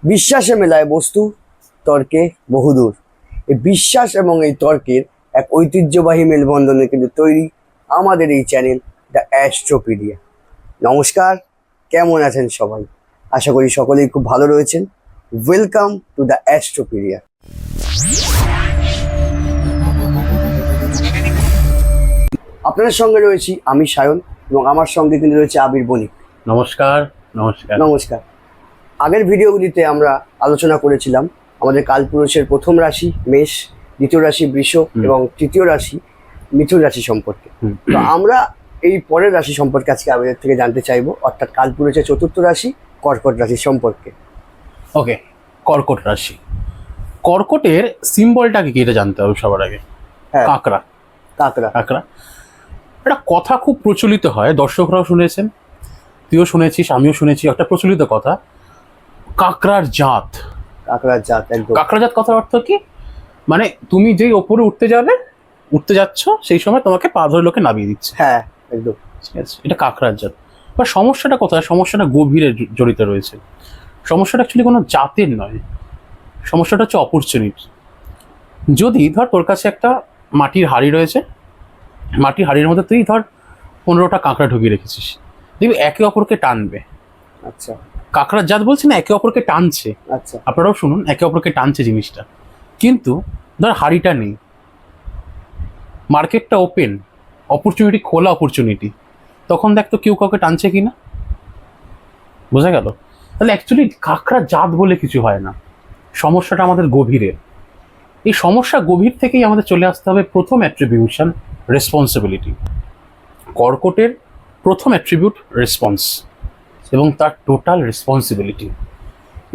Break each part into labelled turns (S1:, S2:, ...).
S1: বিশ্বাসে মেলায় বস্তু, তর্কে বহুদূর। এই বিশ্বাস এবং এই তর্কের এক ঐতিহ্যবাহী মেলবন্ধনে কিন্তু তৈরি আমাদের এই চ্যানেল দ্য অ্যাস্ট্রোপিডিয়া। নমস্কার, কেমন আছেন সবাই? আশা করি সকলেই খুব ভালো রয়েছেন। Welcome to the Astropedia. আপনাদের সঙ্গে রয়েছি আমি সায়ন এবং আমার সঙ্গে কিন্তু রয়েছে আবির বণিক।
S2: নমস্কার। নমস্কার।
S1: নমস্কার। আগের ভিডিওগুলিতে আমরা আলোচনা করেছিলাম আমাদের কালপুরুষের প্রথম রাশি মেষ, দ্বিতীয় রাশি বৃষ এবং তৃতীয় রাশি মিথুন রাশি সম্পর্কে। তো আমরা এই পরের রাশি সম্পর্কে আজকে আপনাদের থেকে জানতে চাইবো, অর্থাৎ কালপুরুষের চতুর্থ রাশি কর্কট রাশি সম্পর্কে।
S2: ওকে, কর্কট রাশি। কর্কটের সিম্বলটাকে কি এটা জানতে হবে সবার আগে।
S1: হ্যাঁ,
S2: কাঁকড়া।
S1: কাঁকড়া।
S2: কাঁকড়া একটা কথা খুব প্রচলিত হয়, দর্শকরাও শুনেছেন, তুইও শুনেছিস, আমিও শুনেছি। একটা প্রচলিত কথা, কাঁকড়ার জাত।
S1: কাঁকড়ার জাত, একদম।
S2: কাঁকড়া জাত কথার অর্থ কি? মানে তুমি যেই ওপরে উঠতে যাচ্ছ সেই সময় তোমাকে পা ধরে লোকে নামিয়ে দিচ্ছে।
S1: হ্যাঁ, একদম।
S2: ঠিক আছে, এটা কাঁকড়ার জাত। বা সমস্যাটা কোথায়? সমস্যাটা গভীরে জড়িত রয়েছে। সমস্যাটা অ্যাকচুয়ালি কোনো জাতের নয়, সমস্যাটা হচ্ছে অপরচুনিটি। যদি ধর তোর কাছে একটা মাটির হাঁড়ি রয়েছে, মাটির হাঁড়ির মধ্যে তুই ধর 15টা কাঁকড়া ঢুকিয়ে রেখেছিস, দেখবি একে অপরকে টানবে।
S1: আচ্ছা,
S2: কাঁকড়ার জাত বলছি না, একে অপরকে টানছে।
S1: আচ্ছা।
S2: আপনারাও শুনুন, একে অপরকে টানছে জিনিসটা। কিন্তু ধর হাঁড়িটা নেই, মার্কেটটা ওপেন, অপরচুনিটি, খোলা অপরচুনিটি, তখন দেখ তো কেউ কাউকে টানছে কিনা। বোঝা গেল? তাহলে অ্যাকচুয়ালি কাঁকড়া জাত বলে কিছু হয় না, সমস্যাটা আমাদের গভীরে। এই সমস্যা গভীর থেকেই আমাদের চলে আসতে হবে প্রথম অ্যাট্রিবিউশন, রেসপন্সিবিলিটি। কর্কটের প্রথম অ্যাট্রিবিউট রেসপন্স এবং তার টোটাল রেসপন্সিবিলিটি।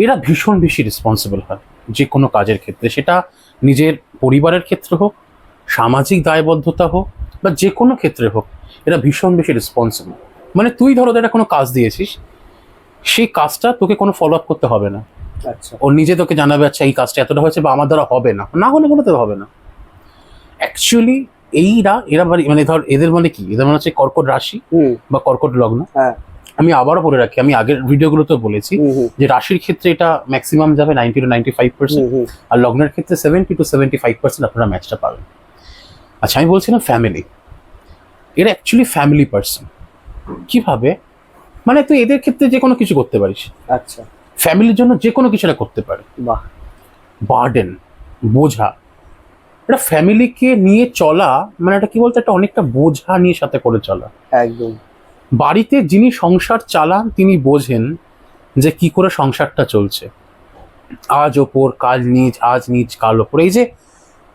S2: এরা ভীষণ বেশি রেসপন্সিবল হয় যে কোনো কাজের ক্ষেত্রে, সেটা নিজের পরিবারের ক্ষেত্রে হোক, সামাজিক দায়বদ্ধতা হোক, বা যে কোনো ক্ষেত্রে হোক, এরা ভীষণ বেশি রেসপন্সিবল। মানে তুই ধরো ওদের কোনো কাজ দিয়েছিস, সেই কাজটা তোকে কোনো ফলো আপ করতে হবে না।
S1: আচ্ছা,
S2: ও নিজে তোকে জানাবে, আচ্ছা এই কাজটা এতটা হয়েছে বা আমার দ্বারা হবে না, না হলে বলে তো হবে না। অ্যাকচুয়ালি এরা মানে ধর এদের মানে কি, এদের মানে হচ্ছে কর্কট রাশি বা কর্কট লগ্ন।
S1: হ্যাঁ।
S2: আমি আবারও বলে রাখি, আমি আগের ভিডিওগুলোতে বলেছি যে রাশির ক্ষেত্রে এটা ম্যাক্সিমাম যাবে 90 to 95%, আর লগ্নের ক্ষেত্রে 70 to 75% আপনারা ম্যাচটা পাবেন। আচ্ছা, আমি বলছিলাম ফ্যামিলি। এরা অ্যাকচুয়ালি ফ্যামিলি পার্সন। কিভাবে? মানে তুই এদের ক্ষেত্রে যে কোনো কিছু করতে পারিস।
S1: আচ্ছা,
S2: ফ্যামিলির জন্য যে কোনো কিছুটা করতে পারে।
S1: বাহ।
S2: বার্ডেন, বোঝা, এটা ফ্যামিলিকে নিয়ে চলা মানে এটা কি বলতো, একটা অনেকটা বোঝা নিয়ে সাথে করে চলা।
S1: একদম।
S2: বাড়িতে যিনি সংসার চালান তিনি বোঝেন যে কি করে সংসারটা চলছে। আজ ওপর কাল নিচ, আজ নিচ কাল ওপর, এই যে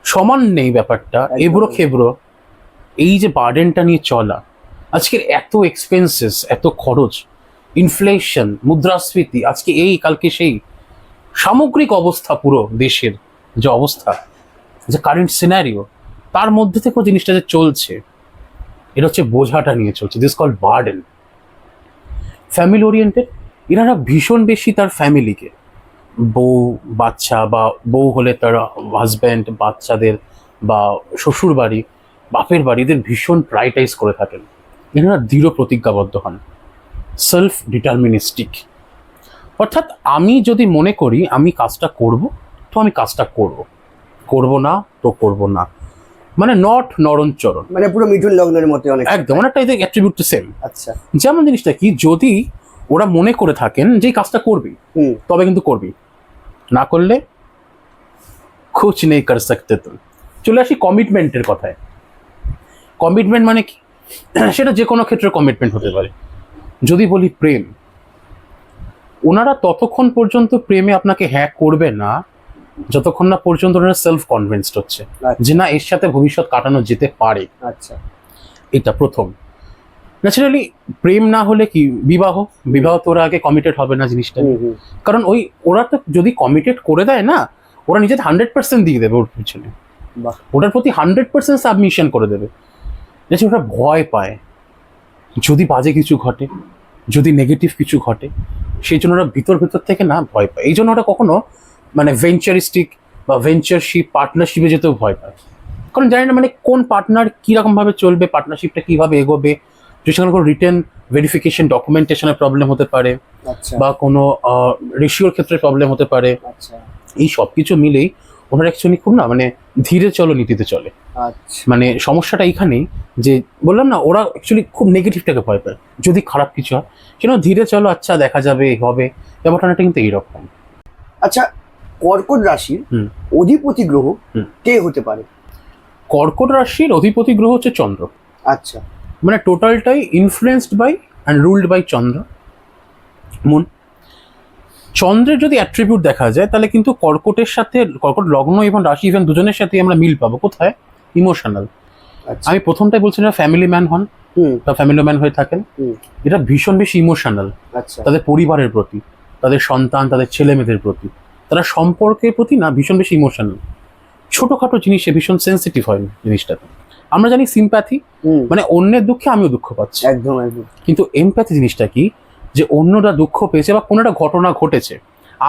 S2: সমান নেই ব্যাপারটা, এবড়ো খেবড়ো, এই যে বার্ডেনটা নিয়ে চলা। আজকের এত এক্সপেন্সেস, এত খরচ, ইনফ্লেশন, মুদ্রাস্ফীতি, আজকে এই কালকে সেই, সামগ্রিক অবস্থা পুরো দেশের যে অবস্থা, যে কারেন্ট সিনারিও, তার মধ্যে থেকেও জিনিসটা যে চলছে, এটা হচ্ছে বোঝাটা নিয়ে চলছে। This call burden. Family oriented, এনারা ভীষণ বেশি তার ফ্যামিলিকে, বউ বাচ্চা, বা বউ হলে তার হাজব্যান্ড, বাচ্চাদের, বা শ্বশুর বাড়ি, বাপের বাড়ি, এদের ভীষণ প্রায়োরিটাইজ করে থাকেন। এনারা দৃঢ় প্রতিজ্ঞাবদ্ধ হন, সেলফ ডিটারমিনিস্টিক। অর্থাৎ আমি যদি মনে করি আমি কাজটা করব, তো আমি কাজটা করব, করব না তো করব না, মানে নট নরণচরণ,
S1: মানে পুরো মিথুন লগ্নের মতো অনেক।
S2: একদম অনেকটা এদের অ্যাট্রিবিউট সেম।
S1: আচ্ছা।
S2: যেমন জিনিসটা কি, যদি ওরা মনে করে থাকেন যে এই কাজটা করবি, তবে কিন্তু করবি, না করলে কুছ নেই কর সকতে তুম। চলে আসি কমিটমেন্টের কথায়। কমিটমেন্ট মানে কি? সেটা যে কোনো ক্ষেত্রে কমিটমেন্ট হতে পারে। যদি বলি প্রেম, ওনারা ততক্ষণ পর্যন্ত প্রেমে আপনাকে হ্যাঁ করবে না যতক্ষণ না পর্যন্ত ওনারা সেলফ কনভিন্সড হচ্ছে যে না, এর সাথে ভবিষ্যৎ কাটানো যেতে পারে।
S1: আচ্ছা,
S2: এটা প্রথম। ন্যাচারালি প্রেম না হলে কি বিবাহ, বিবাহ তো ওরা আগে কমিটেড হবে না জিনিসটা, কারণ ওরা তো যদি কমিটেড করে দেয় না, ওরা নিজের 100% দিয়ে দেবে ওর পিছনে, ওটার প্রতি 100% সাবমিশন করে দেবে। ওরা ভয় পায় যদি বাজে কিছু ঘটে, যদি নেগেটিভ কিছু ঘটে, সেই জন্য ওরা ভিতর থেকে না ভয় পায়। এই জন্য ওরা কখনো মানে ভেঞ্চারিস্টিক বা ভেঞ্চারশিপ, পার্টনারশিপে যেতেও ভয় পায়, কারণ জানি না মানে কোন পার্টনার কীরকমভাবে চলবে, পার্টনারশিপটা কীভাবে এগোবে, যদি সেখানে কোনো রিটেন ভেরিফিকেশন ডকুমেন্টেশনের প্রবলেম হতে পারে,
S1: আচ্ছা
S2: বা কোনো রেশিওর ক্ষেত্রে প্রবলেম হতে পারে,
S1: আচ্ছা
S2: এই সব কিছু মিলেই ওনারা অ্যাকচুয়ালি খুব না মানে ধীরে চলো নীতিতে চলে।
S1: আচ্ছা
S2: মানে সমস্যাটা এইখানেই যে বললাম না, ওরা অ্যাকচুয়ালি খুব নেগেটিভটাকে ভয় পায়। যদি খারাপ কিছু হয় সেটা ধীরে চলো, আচ্ছা দেখা যাবে, হবে। ব্যাপারটা কিন্তু এইরকম।
S1: আচ্ছা, কর্কট রাশির
S2: হুম।
S1: অধিপতি গ্রহ
S2: হুম।
S1: কে হতে পারে?
S2: কর্কট রাশির অধিপতি গ্রহ হচ্ছে চন্দ্র।
S1: আচ্ছা
S2: মানে টোটালটাই influenced by and ruled by Chandra, moon. চন্দ্রের যদি অ্যাট্রিবিউট দেখা যায় তাহলে কিন্তু কর্কটের সাথে, কর্কট লগ্ন এবং রাশি ইভেন দুজনের সাথে আমরা মিল পাবো। কোথায়? ইমোশনাল।
S1: আচ্ছা
S2: আমি প্রথমটাই বলছিলাম ফ্যামিলি ম্যান হন
S1: হুম
S2: বা ফ্যামিলি ম্যান হয়ে থাকেন,
S1: হুম
S2: এটা ভীষণ বেশি ইমোশনাল।
S1: আচ্ছা
S2: তাদের পরিবারের প্রতি, তাদের সন্তান, তাদের ছেলে মেয়েদের প্রতি, তারা সম্পর্কের প্রতি না ভীষণ বেশি ইমোশনাল। ছোটখাটো জিনিসে ভীষণ সেন্সিটিভ হয় জিনিসটাতে। আমরা জানি সিম্প্যাথি,
S1: হুম
S2: মানে অন্যের দুঃখে আমিও দুঃখ পাচ্ছি,
S1: একদম একদম
S2: কিন্তু এমপ্যাথি জিনিসটা কি, যে অন্যরা দুঃখ পেয়েছে বা কোনো একটা ঘটনা ঘটেছে,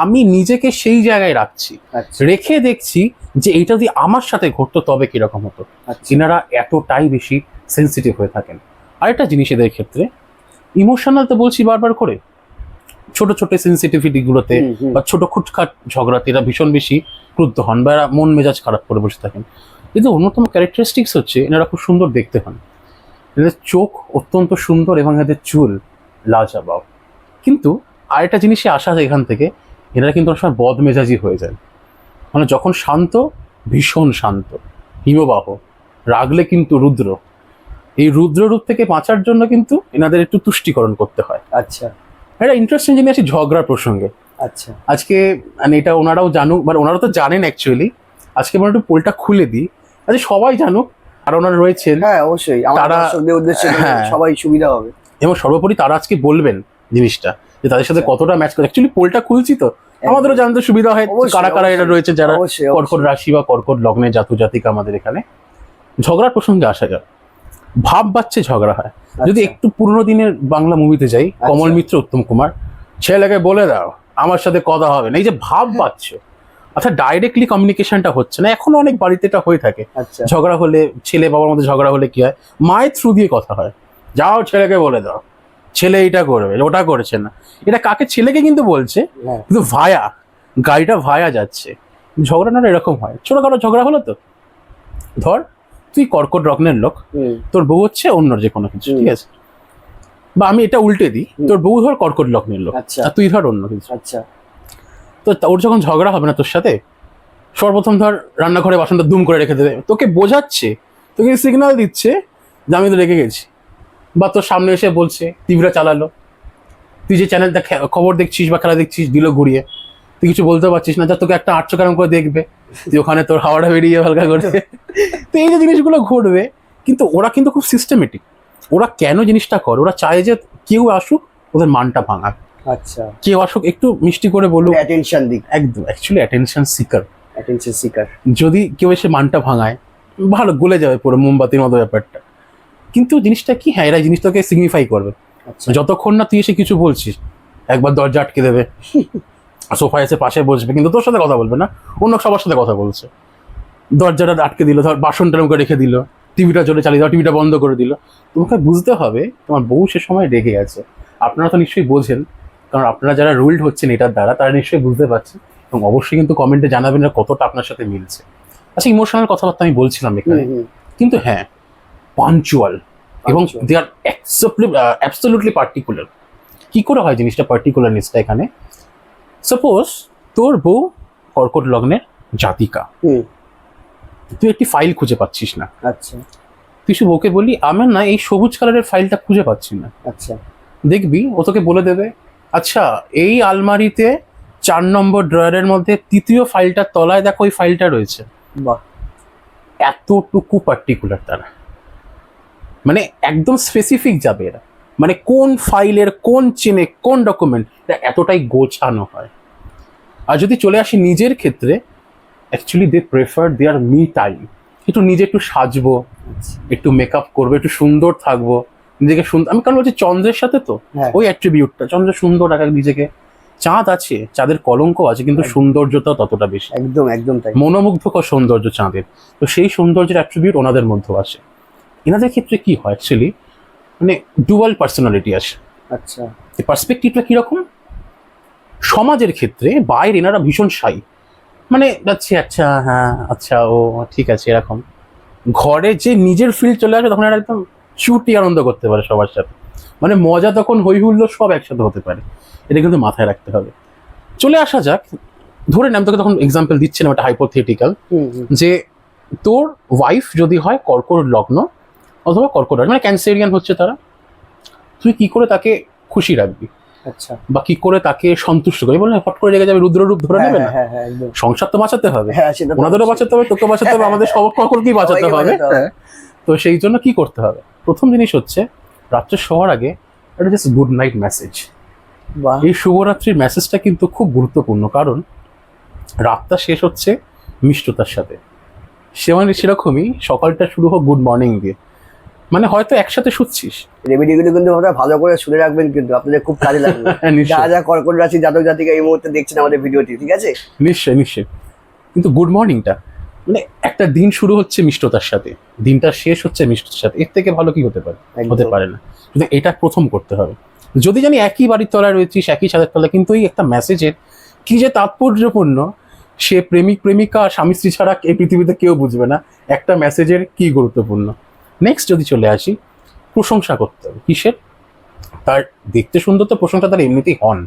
S2: আমি নিজেকে সেই জায়গায় রাখছি,
S1: আচ্ছা
S2: রেখে দেখছি যে এইটা যদি আমার সাথে ঘটতো তবে কিরকম হতো।
S1: আচ্ছা
S2: এনারা এতটাই বেশি সেন্সিটিভ হয়ে থাকেন। আরেকটা জিনিস এদের ক্ষেত্রে ইমোশনাল তো বলছি বারবার করে, ছোট ছোট সেন্সিটিভিটি গুলোতে
S1: হুম, হুম।
S2: বা ছোট খুটখাট ঝগড়াতে এরা ভীষণ বেশি ক্রুদ্ধ হন বা এরা মন মেজাজ খারাপ করে বসে থাকেন। কিন্তু অন্যতম ক্যারেক্টারিস্টিক্স হচ্ছে এনারা খুব সুন্দর দেখতে হন, এদের চোখ অত্যন্ত সুন্দর এবং এদের চুল লাজবাব। কিন্তু আরেকটা জিনিসে আসা যায় এখান থেকে, এনারা কিন্তু অনেক সময় বদমেজাজি হয়ে যায়। মানে যখন শান্ত, ভীষণ শান্ত, হিমবাহ, রাগলে কিন্তু রুদ্র। এই রুদ্র রূপ থেকে বাঁচার জন্য কিন্তু এনাদের একটু তুষ্টিকরণ করতে হয়।
S1: আচ্ছা
S2: একটা ইন্টারেস্টিং জিনিস আছে ঝগড়ার প্রসঙ্গে।
S1: আচ্ছা
S2: আজকে মানে এটা ওনারাও জানুক, মানে ওনারা তো জানেন অ্যাকচুয়ালি, আজকে আমরা একটু পোলটা খুলে দিই, আচ্ছা সবাই জানুক আর ওনারা রয়েছেন
S1: হ্যাঁ অবশ্যই আমার
S2: তারা-
S1: দর্শকদের উদ্দেশ্যে
S2: হ্যাঁ।
S1: সবাই সুবিধা হবে।
S2: এবং সর্বোপরি তারা আজকে বলবেন জিনিসটা যে তাদের সাথে কতটা ম্যাচ করে। অ্যাকচুয়ালি পোলটা খুলছি তো আমাদেরও জানতে সুবিধা হয়
S1: অবশ্যই,
S2: কারা কারা এরা
S1: অবশ্যই,
S2: রয়েছে যারা
S1: অবশ্যই,
S2: কর্কট
S1: অবশ্যই।
S2: রাশি বা কর্কট লগ্নের জাতক জাতিকা আমাদের এখানে। ঝগড়ার প্রসঙ্গে আসা যাক, ভাব বাচ্চে ঝগড়া হয়। যদি
S1: আচ্ছা,
S2: একটু পুরোনো দিনের বাংলা মুভিতে যাই, কমল মিত্র, উত্তম কুমার, ছেলেকে বলে দাও আমার সাথে কথা হবে না, এই যে ভাব বাচ্চে, অর্থাৎ ডাইরেক্টলি কমিউনিকেশনটা হচ্ছে না। এখনো অনেক বাড়িতে এটা হয়ে থাকে,
S1: আচ্ছা
S2: ঝগড়া হলে ছেলে বাবার মধ্যে ঝগড়া হলে কি হয়, মায়ের থ্রু দিয়ে কথা হয়, যাও ছেলেকে বলে দাও, ছেলে এইটা করবে, ওটা করেছে না। এটা কাকে? ছেলেকে কিন্তু বলছে,
S1: হ্যাঁ
S2: কিন্তু ভায়া, গাড়িটা ভায়া যাচ্ছে। ঝগড়া না এরকম হয়, ছোটখাটো ঝগড়া হলো তো, ধর তুই কর্কট লগ্নের লোক,
S1: হুম
S2: তোর বউ হচ্ছে অন্য যে কোনো কিছু,
S1: হুম।
S2: ঠিক আছে, বা আমি এটা উল্টে দিই, তোর বউ ধর কর্কট লগ্নের লোক
S1: আচ্ছা।
S2: আর তুই ধর অন্য কিছু।
S1: আচ্ছা
S2: তো ওর যখন ঝগড়া হবে না তোর সাথে, সর্বপ্রথম ধর রান্নাঘরে বাসনটা দুম করে রেখে দেবে, তোকে বোঝাচ্ছে, তোকে সিগন্যাল দিচ্ছে যে আমি তো রেখে গেছি। বা তোর সামনে এসে বলছে, টিভিটা চালালো, তুই যে চ্যানেলটা খবর দেখছিস বা খেলা দেখছিস দিল ঘুরিয়ে, তুই কিছু বলতে পারছিস না, যা তোকে একটা 800 কেরম করে দেখবে, তুই ওখানে তোর হাওয়াটা বেরিয়ে হালকা করে। তো এই যে জিনিসগুলো ঘটবে, কিন্তু ওরা কিন্তু খুব সিস্টেমেটিক। ওরা কেন জিনিসটা করে, ওরা চায় যে কেউ আসুক ওদের মানটা ভাঙাক,
S1: আচ্ছা
S2: কেউ আসুক একটু মিষ্টি করে বলুক,
S1: অ্যাটেনশন দিক,
S2: একদম actually attention seeker.
S1: Attention seeker.
S2: যদি কেউ এসে মানটা ভাঙায়, ভালো গলে যাবে পুরো মোমবাতির মতো ব্যাপারটা। কিন্তু জিনিসটা কি, হ্যাঁ এরা জিনিসটাকে সিগনিফাই করবে।
S1: আচ্ছা
S2: যতক্ষণ না তুই এসে কিছু বলছিস, একবার দরজা আটকে দেবে, সোফায় এসে পাশে বসবে, কিন্তু তোর সাথে কথা বলবে না, অন্য সবার সাথে কথা বলছে। দরজাটা আটকে দিল, ধর বাসনটা এরকম করে রেখে দিল, টিভিটা চলে চালিয়ে দাও, টিভিটা বন্ধ করে দিল। তোমাকে বুঝতে হবে তোমার বউ সে সময় রেগে আছে। আপনারা তো নিশ্চয়ই বোঝেন, কারণ আপনারা যারা রুলড হচ্ছেন এটার দ্বারা, তারা নিশ্চয়ই বুঝতে পারছেন। এবং অবশ্যই কিন্তু কমেন্টে জানাবেন না কতটা আপনার সাথে মিলছে। আচ্ছা, ইমোশনাল কথাবার্তা আমি বলছিলাম এখানে, কিন্তু হ্যাঁ পাঞ্চুয়াল এবং
S1: Punctual.
S2: দে আর অ্যাবসলিউটলি পার্টিকুলার। কি করে হয় জিনিসটা পার্টিকুলারনেসটা এখানে? সাপোজ তোর বউ কর্কট লগ্নের জাতিকা,
S1: হুম
S2: তুই একটি ফাইল খুঁজে পাচ্ছিস না,
S1: আচ্ছা
S2: তুই শুধু ওকে বলি আমার না এই সবুজ কালারের ফাইলটা খুঁজে পাচ্ছি না,
S1: আচ্ছা
S2: দেখবি ও তোকে বলে দেবে, আচ্ছা এই আলমারিতে 4 নম্বর ড্রয়ারের মধ্যে 3য় ফাইলটার তলায় দেখো ওই ফাইলটা রয়েছে।
S1: বাহ
S2: এতটুকু পার্টিকুলার তারা, মানে একদম স্পেসিফিক যাবে এরা, মানে কোন ফাইলের কোন চেনে কোন ডকুমেন্ট, এটা এতটাই গোছানো হয়। আর যদি চলে আসি নিজের ক্ষেত্রে, actually they prefer their me time, একটু নিজে একটু সাজবো, একটু মেকআপ করবো, একটু সুন্দর থাকবো, নিজেকে সুন্দর। আমি কারণ বলছি চন্দ্রের সাথে তো
S1: হ্যাঁ
S2: ওই অ্যাট্রিবিউটটা, চন্দ্র সুন্দর রাখা নিজেকে। চাঁদ আছে, চাঁদের কলঙ্ক আছে, কিন্তু সৌন্দর্যটা ততটা বেশি,
S1: একদম একদম তাই।
S2: মনোমুগ্ধকর সৌন্দর্য চাঁদের। তো সেই সৌন্দর্যের অ্যাট্রিবিউট ওনাদের মধ্যেও আছে। এনাদের ক্ষেত্রে কি হয় অ্যাকচুয়ালি, মানে ডুয়াল পার্সোনালিটি আসে।
S1: আচ্ছা
S2: এই পার্সপেক্টিভটা কিরকম, সমাজের ক্ষেত্রে বাইরে এনারা ভীষণ শাই, মানে যাচ্ছে আচ্ছা হ্যাঁ আচ্ছা ও ঠিক আছে এরকম। ঘরে যে নিজের ফিল চলে আসে তখন এরা একদম চুটি আনন্দ করতে পারে সবার সাথে, মানে মজা তখন হই হুল্লোড় সব একসাথে হতে পারে। এটা কিন্তু মাথায় রাখতে হবে। চলে আসা যাক, ধরে আমি তোকে তখন এক্সাম্পল দিচ্ছিলাম একটা হাইপোথেটিক্যাল, যে তোর ওয়াইফ যদি হয় কর্কট লগ্ন অথবা কর্কট রাশি, মানে ক্যান্সেরিয়ান হচ্ছে তারা, তুই কি করে তাকে খুশি রাখবি
S1: আচ্ছা
S2: বা কি করে তাকে সন্তুষ্ট করবি? বলে হট করে রেগে যাবে, রুদ্ররূপ ধরে নেবে না?
S1: হ্যাঁ হ্যাঁ একদম।
S2: সংসার তো বাঁচাতে হবে,
S1: হ্যাঁ সেটা তো
S2: ওনাদেরও
S1: অবশ্যই।
S2: বাঁচাতে হবে, তোকে বাঁচাতে হবে, আমাদের সব সকলকেই বাঁচাতে
S1: সবাইকে
S2: হবে।
S1: বাঁচাতে হবে।
S2: হ্যাঁ। তো সেই জন্য কি করতে হবে, প্রথম জিনিস হচ্ছে রাত্রে শোয়ার আগে একটা জাস্ট গুড নাইট মেসেজ।
S1: বাহ
S2: এই শুভরাত্রির মেসেজটা কিন্তু খুব গুরুত্বপূর্ণ, কারণ রাতটা শেষ হচ্ছে মিষ্টতার সাথে, সে মানে সেরকমই সকালটা শুরু হোক গুড মর্নিং দিয়ে। মানে হয়তো একসাথে শুচ্ছিস,
S1: রেমেডিগুলো কিন্তু আপনারা ভালো করে শুনে রাখবেন, কিন্তু আপনাদের খুব কাজে লাগবে।
S2: নিশ্চয়ই।
S1: যা যা কর্কট রাশি জাতক জাতিকা এই মুহূর্তে দেখছেন আমাদের ভিডিওটি, ঠিক আছে?
S2: নিশ্চয়ই নিশ্চয়ই, কিন্তু গুড মর্নিংটা মানে একটা দিন শুরু হচ্ছে মিষ্টতার সাথে, দিনটা শেষ হচ্ছে মিষ্টতার সাথে, এর থেকে ভালো কি হতে পারে?
S1: একদম।
S2: হতে পারে না। কিন্তু এটা প্রথম করতে হবে। যদি জানি একই বাড়ির তলায় রয়েছিস, একই ছাদের তলায়, কিন্তু এই একটা মেসেজের কি যে তাৎপর্যপূর্ণ, সে প্রেমিক প্রেমিকা স্বামী স্ত্রী ছাড়া এই পৃথিবীতে কেউ বুঝবে না একটা মেসেজের কি গুরুত্বপূর্ণ। নেক্সট যদি চলে আসি, প্রশংসা করতে হবে। কিসের? তার দেখতে সুন্দর তো প্রশংসা তার এমনিতেই হন,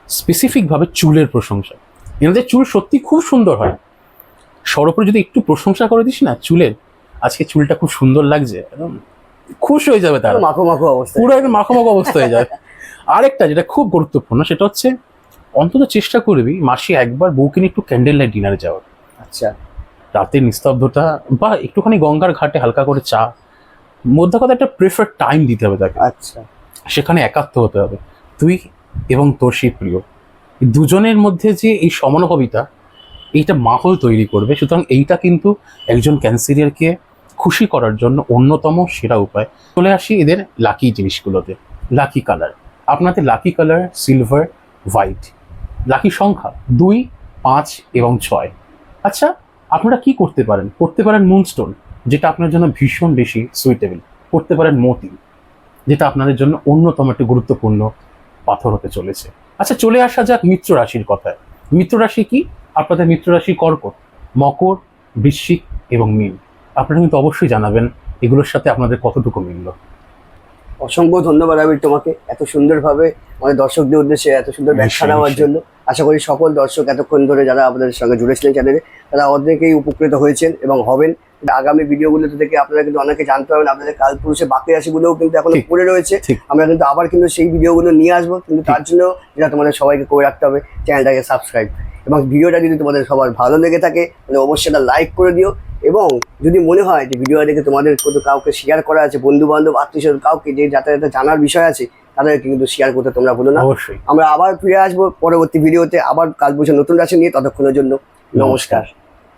S2: স্পেসিফিকভাবে চুলের প্রশংসা। এনাদের চুল সত্যি খুব সুন্দর হয়, সর্বোপরি যদি একটু প্রশংসা করে দিস না চুলের, আজকে চুলটা খুব সুন্দর লাগছে, একদম খুশ হয়ে যাবে তারা,
S1: মাখো মাখো অবস্থা।
S2: পুরো একদম মাখামাখা অবস্থা হয়ে যাবে। আরেকটা যেটা খুব গুরুত্বপূর্ণ, সেটা হচ্ছে অন্তত চেষ্টা করবি মাসে একবার বউকে নিয়ে একটু ক্যান্ডেল লাইট ডিনারে যাওয়ার।
S1: আচ্ছা
S2: রাতের নিস্তব্ধতা বা একটুখানি গঙ্গার ঘাটে হালকা করে চা, মধ্যে কথা একটা প্রেফার টাইম দিতে হবে তাকে।
S1: আচ্ছা
S2: সেখানে একাত্ম হতে হবে তুই এবং তোর সেই প্রিয়, এই দুজনের মধ্যে যে এই সমানুভবিতা, এইটা মাহল তৈরি করবে। সুতরাং এইটা কিন্তু একজন ক্যান্সেরিয়ারকে খুশি করার জন্য অন্যতম সেরা উপায়। চলে আসি এদের লাকি জিনিসগুলোতে। লাকি কালার, আপনাদের lucky colour silver, white. Lucky সংখ্যা 2, 5 এবং 6। আচ্ছা, আপনারা কি করতে পারেন? করতে পারেন মুনস্টোন, যেটা আপনার জন্য ভীষণ বেশি সুইটেবল। করতে পারেন মতি, যেটা আপনাদের জন্য অন্যতম একটি গুরুত্বপূর্ণ পাথর হতে চলেছে। আচ্ছা, চলে আসা যাক মিত্র রাশির কথায়। মিত্র রাশি কি? আপনাদের মিত্র রাশি কর্কট, মকর, বৃশ্চিক এবং মীন। আপনারা কিন্তু অবশ্যই জানাবেন এগুলোর সাথে আপনাদের কতটুকু মিলল।
S1: অসংখ্য ধন্যবাদ আবির তোমাকে এত সুন্দরভাবে আমাদের দর্শকদের উদ্দেশ্যে এত সুন্দর ব্যাখ্যা
S2: নিশ্চয়ই,
S1: দেওয়ার
S2: নিশ্চয়ই।
S1: জন্য। আশা করি সকল দর্শক এতক্ষণ ধরে যারা আমাদের সঙ্গে জুড়েছিলেন চ্যানেলে, তারা অনেকেই উপকৃত হয়েছেন এবং হবেন। আগামী ভিডিওগুলোতে থেকে আপনারা কিন্তু অনেকে জানতে পারবেন আপনাদের কালপুরুষে বাকি রাশিগুলোও কিন্তু এখনো
S2: ঠিক,
S1: পড়ে রয়েছে।
S2: ঠিক।
S1: আমরা কিন্তু আবার কিন্তু সেই ভিডিওগুলো নিয়ে আসবো, কিন্তু তার জন্য যেটা তোমাদের সবাইকে করে রাখতে হবে, চ্যানেলটাকে সাবস্ক্রাইব। এবং ভিডিওটা যদি তোমাদের সবার ভালো লেগে থাকে তাহলে অবশ্যই এটা লাইক করে দিও। এবং যদি মনে হয় যে ভিডিওটা দেখে তোমাদের কোনো কাউকে শেয়ার করা আছে, বন্ধু বান্ধব আত্মীয় কাউকে যে যাতে জানার বিষয় আছে, তাদেরকে কিন্তু শেয়ার করতে তোমরা ভুলো না।
S2: অবশ্যই।
S1: আমরা আবার ফিরে আসবো পরবর্তী ভিডিওতে, আবার কাল বছর নতুন রাশি নিয়ে। ততক্ষণের জন্য নমস্কার।